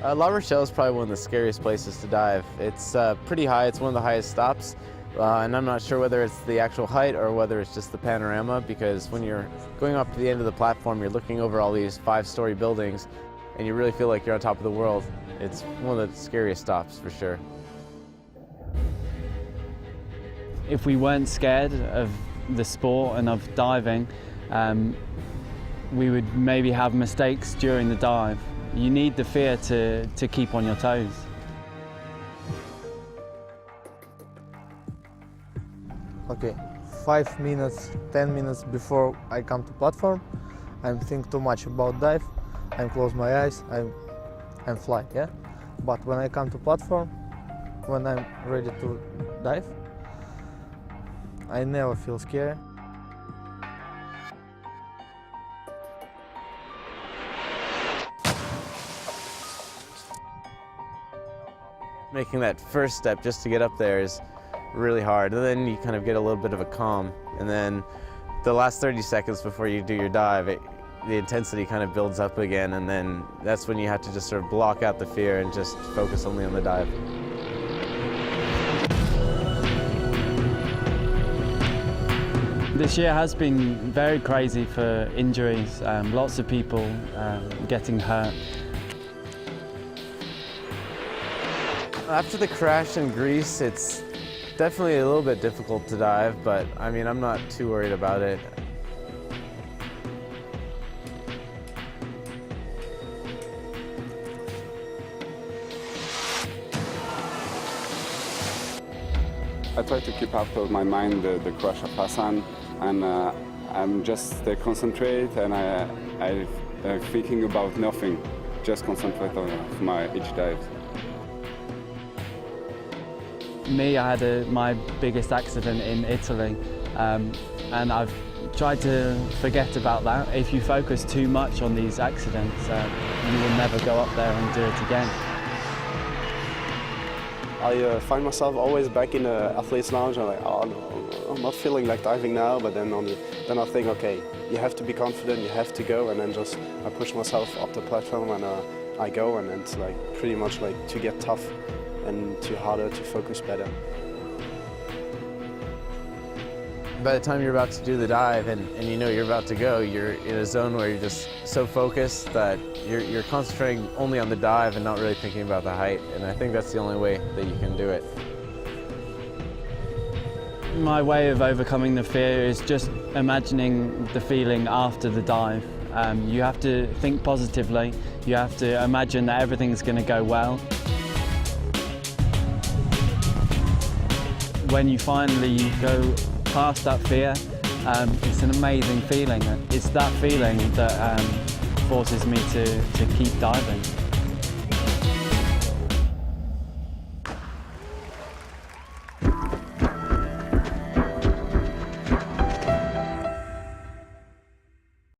La Rochelle is probably one of the scariest places to dive. It's pretty high, it's one of the highest stops, and I'm not sure whether it's the actual height or whether it's just the panorama, because when you're going up to the end of the platform, you're looking over all these 5-story buildings, and you really feel like you're on top of the world. It's one of the scariest stops, for sure. If we weren't scared of the sport and of diving, we would maybe have mistakes during the dive. You need the fear to keep on your toes. Okay, 5 minutes, 10 minutes before I come to platform, I'm think too much about dive. I close my eyes, and fly, yeah? But when I come to platform, when I'm ready to dive, I never feel scared. Making that first step just to get up there is really hard, and then you kind of get a little bit of a calm, and then the last 30 seconds before you do your dive, the intensity kind of builds up again, and then that's when you have to just sort of block out the fear and just focus only on the dive. This year has been very crazy for injuries, lots of people getting hurt. After the crash in Greece, it's definitely a little bit difficult to dive, but I mean, I'm not too worried about it. I try to keep out of my mind the crash of Hassan, and I'm just concentrate, and I'm thinking about nothing, just concentrate on my each dive. Me, I had my biggest accident in Italy, and I've tried to forget about that. If you focus too much on these accidents, you will never go up there and do it again. I find myself always back in the athlete's lounge. I'm like, oh no, I'm not feeling like diving now. But then I think, okay, you have to be confident, you have to go, and then I push myself up the platform and I go, and it's like pretty much like to get tough and to harder to focus better. By the time you're about to do the dive and you know you're about to go, you're in a zone where you're just so focused that you're concentrating only on the dive and not really thinking about the height, and I think that's the only way that you can do it. My way of overcoming the fear is just imagining the feeling after the dive. You have to think positively, you have to imagine that everything's going to go well. When you finally go past that fear, it's an amazing feeling. It's that feeling that forces me to keep diving.